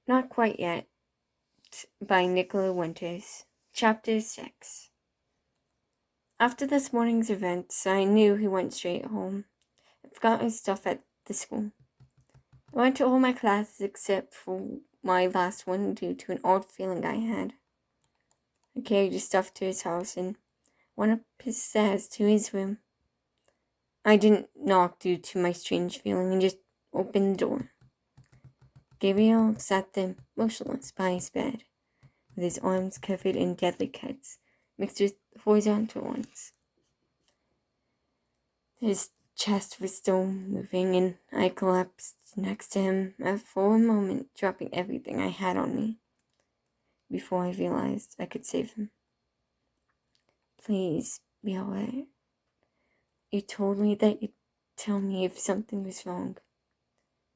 Not Quite Yet by Nickollo Winters. Chapter 6. After this morning's events, I knew he went straight home. I forgot his stuff at the school. I went to all my classes except for my last one due to an odd feeling I had. I carried his stuff to his house and went up his stairs to his room. I didn't knock due to my strange feeling and just opened the door. Gabriel sat there motionless by his bed, with his arms covered in deadly cuts, mixed with horizontal ones. His chest was still moving, and I collapsed next to him for a moment, dropping everything I had on me, before I realized I could save him. Please be alright. You told me that you'd tell me if something was wrong.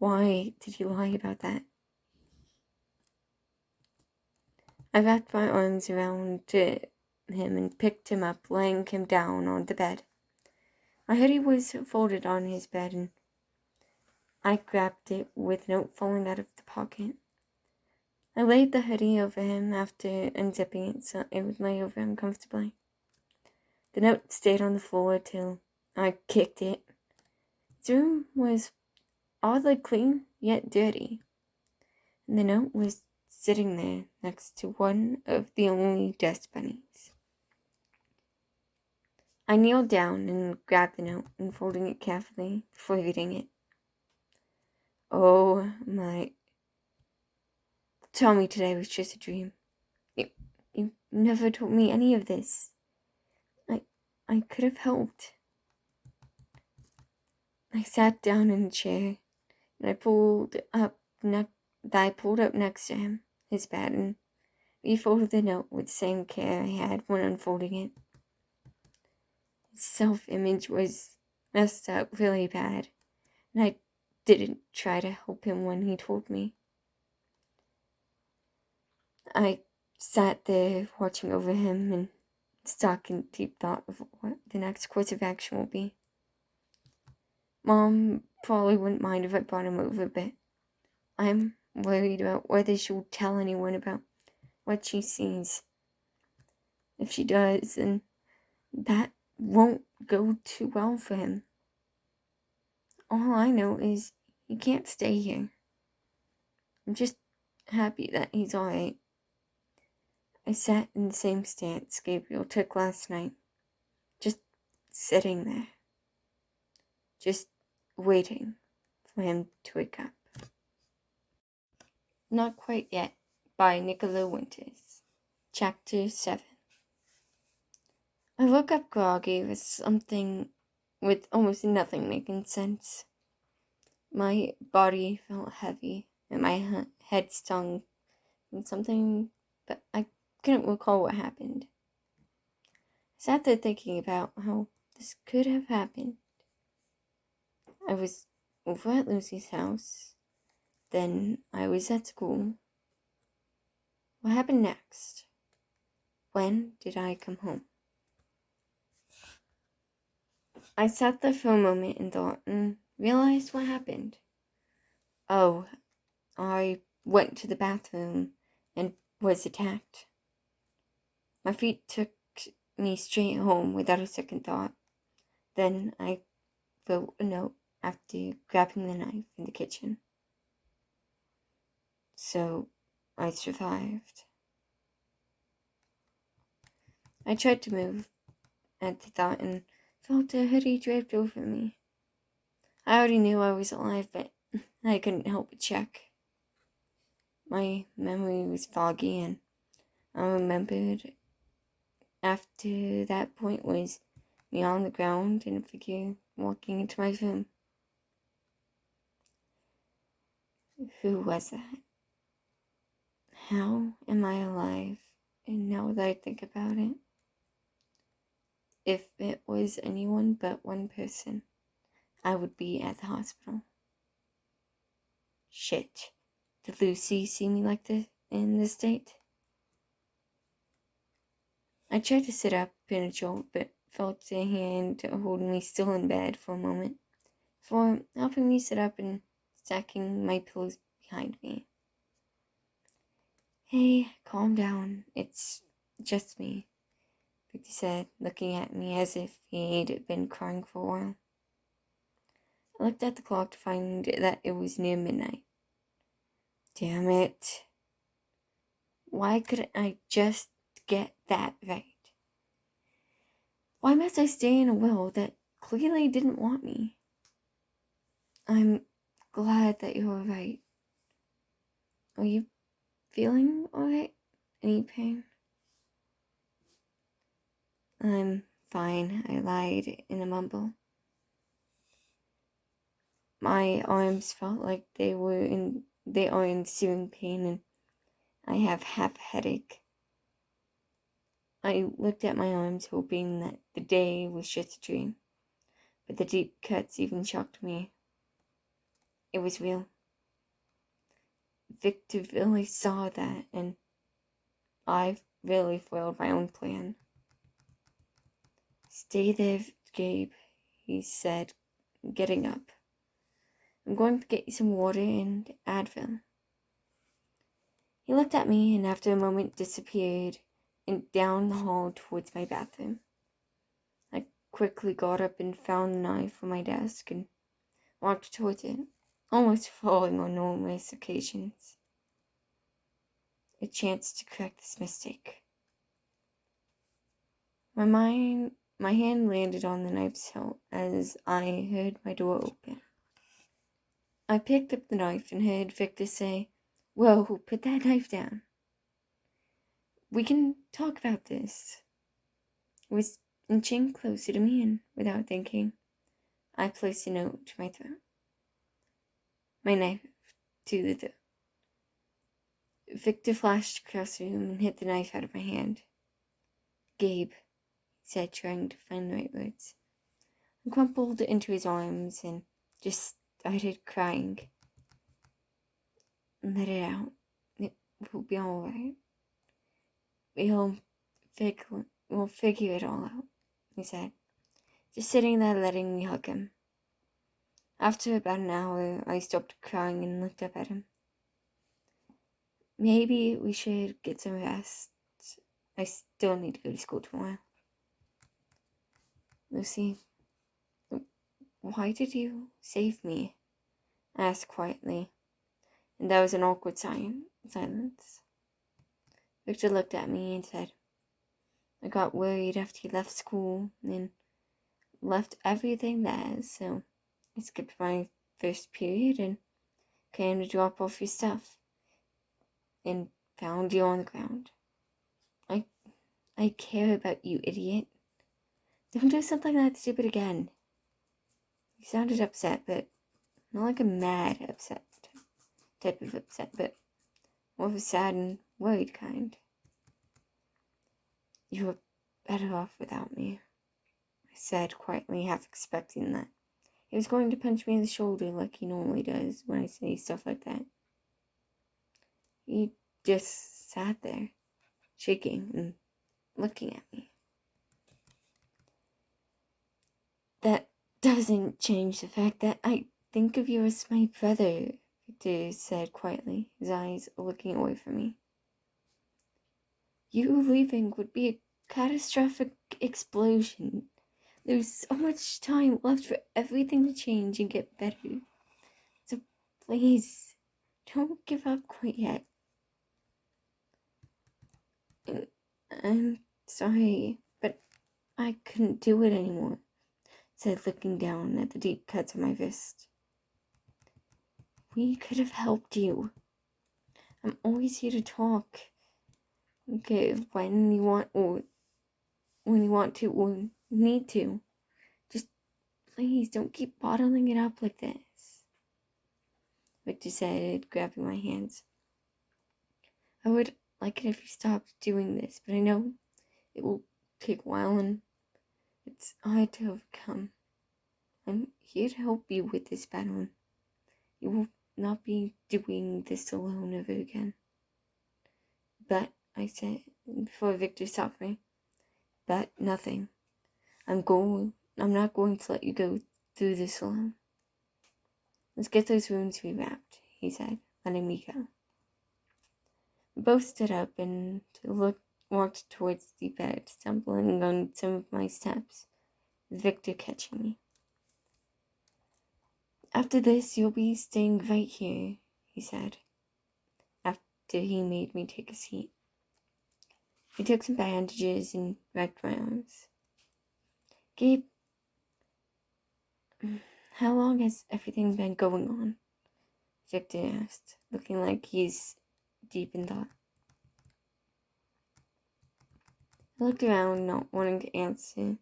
Why did you lie about that? I wrapped my arms around him and picked him up, laying him down on the bed. My hoodie was folded on his bed, and I grabbed it with a note falling out of the pocket. I laid the hoodie over him after unzipping it so it would lay over him comfortably. The note stayed on the floor till I kicked it. His room was oddly clean, yet dirty, and the note was sitting there next to one of the only dust bunnies. I kneeled down and grabbed the note, unfolding it carefully before reading it. Oh my. Tell me today was just a dream. You never told me any of this. I could have helped. I sat down in a chair and I pulled up next to him, his bed, and refolded the note with the same care I had when unfolding it. His self-image was messed up really bad, and I didn't try to help him when he told me. I sat there watching over him and stuck in deep thought of what the next course of action will be. Mom probably wouldn't mind if I brought him over, but I'm worried about whether she'll tell anyone about what she sees. If she does, then that won't go too well for him. All I know is he can't stay here. I'm just happy that he's alright. I sat in the same stance Gabriel took last night, just sitting there, just waiting for him to wake up. Not Quite Yet by Nickollo Winters. Chapter 7. I woke up groggy with almost nothing making sense. My body felt heavy and my head stung from something, but I couldn't recall what happened. I sat there thinking about how this could have happened. I was over at Lucy's house. Then I was at school. What happened next? When did I come home? I sat there for a moment and thought and realized what happened. Oh, I went to the bathroom and was attacked. My feet took me straight home without a second thought. Then I wrote a note after grabbing the knife in the kitchen. So I survived. I tried to move at the thought and felt a hoodie draped over me. I already knew I was alive, but I couldn't help but check. My memory was foggy, and I remembered after that point was me on the ground and a figure walking into my room. Who was that? How am I alive? And now that I think about it, if it was anyone but one person, I would be at the hospital. Shit. Did Lucy see me like this in this state? I tried to sit up in a jolt, but felt a hand holding me still in bed for a moment, before helping me sit up and stacking my pillows behind me. Hey, calm down. It's just me, Victor said, looking at me as if he'd been crying for a while. I looked at the clock to find that it was near midnight. Damn it. Why couldn't I just get that right? Why must I stay in a will that clearly didn't want me? I'm glad that you're alright. Are you feeling alright? Any pain? I'm fine, I lied in a mumble. My arms felt like they are in searing pain, and I have half a headache. I looked at my arms, hoping that the day was just a dream, but the deep cuts even shocked me. It was real. Victor really saw that, and I really foiled my own plan. Stay there, Gabe, he said, getting up. I'm going to get you some water and Advil. He looked at me and after a moment disappeared and down the hall towards my bathroom. I quickly got up and found the knife on my desk and walked towards it, almost falling on numerous occasions. A chance to correct this mistake. My hand landed on the knife's hilt as I heard my door open. I picked up the knife and heard Victor say, "Whoa, put that knife down. We can talk about this." He was inching closer to me, and without thinking, I placed a note to my throat. My knife to the throat. Victor flashed across the room and hit the knife out of my hand. "Gabe," he said, trying to find the right words. I crumpled into his arms and just started crying. "Let it out. It will be all right. We'll figure it all out," he said, just sitting there letting me hug him. After about an hour, I stopped crying and looked up at him. "Maybe we should get some rest. I still need to go to school tomorrow." "Lucy, why did you save me?" I asked quietly, and there was an awkward silence. Victor looked at me and said, "I got worried after you left school and left everything there, so I skipped my first period and came to drop off your stuff and found you on the ground. I care about you, idiot. Don't do something that stupid again." He sounded upset, but not like a mad upset type of upset, but more of a sad and worried kind. "You were better off without me," I said quietly, half expecting that he was going to punch me in the shoulder like he normally does when I say stuff like that. He just sat there, shaking and looking at me. "That doesn't change the fact that I think of you as my brother," Victor said quietly, his eyes looking away from me. "You leaving would be a catastrophic explosion. There's so much time left for everything to change and get better. So please, don't give up quite yet." "I'm sorry, but I couldn't do it anymore," said, looking down at the deep cuts on my wrist. "We could have helped you. I'm always here to talk. Okay, when you want to or need to. Just please don't keep bottling it up like this," Victor said, grabbing my hands. "I would like it if you stopped doing this, but I know it will take a while and it's hard to overcome. I'm here to help you with this battle. You will not be doing this alone ever again." "But," I said before Victor stopped me, "but nothing. I'm not going to let you go through this alone. Let's get those wounds rewrapped," he said, letting me go. We both stood up and walked towards the bed, stumbling on some of my steps, Victor catching me. "After this, you'll be staying right here," he said, after he made me take a seat. He took some bandages and wrapped my arms. "Gabe, how long has everything been going on?" Victor asked, looking like he's deep in thought. I looked around, not wanting to answer,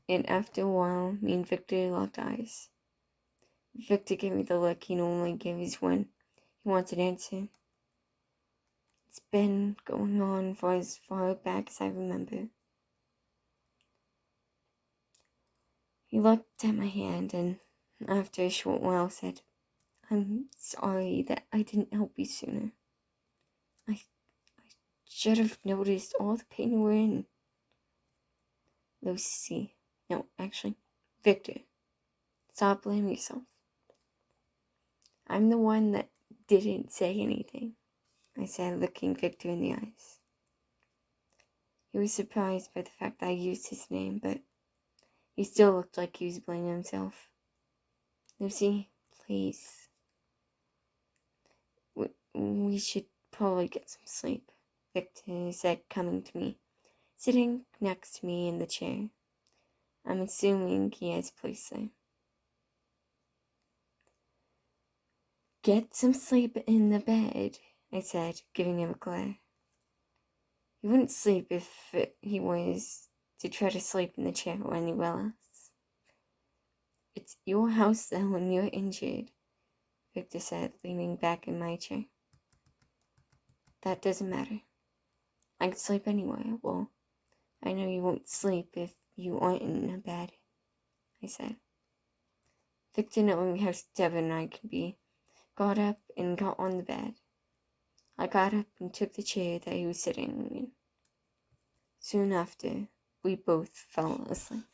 and after a while, me and Victor locked eyes. Victor gave me the look he normally gives when he wants an answer. "It's been going on for as far back as I remember." He looked at my hand and, after a short while, said, "I'm sorry that I didn't help you sooner. I should have noticed all the pain you were in." "Lucy, no, actually, Victor, stop blaming yourself. I'm the one that didn't say anything," I said, looking Victor in the eyes. He was surprised by the fact that I used his name, but he still looked like he was blaming himself. "Lucy, please. We should probably get some sleep," Victor said, coming to me, sitting next to me in the chair. I'm assuming he has a place there. "Get some sleep in the bed," I said, giving him a glare. He wouldn't sleep if he was to try to sleep in the chair or anywhere else. "It's your house though when you're injured," Victor said, leaning back in my chair. "That doesn't matter. I can sleep anywhere. Well, I know you won't sleep if you aren't in a bed," I said. Victor, knowing how stubborn I can be, got up and got on the bed. I got up and took the chair that he was sitting in. Soon after, we both fell asleep.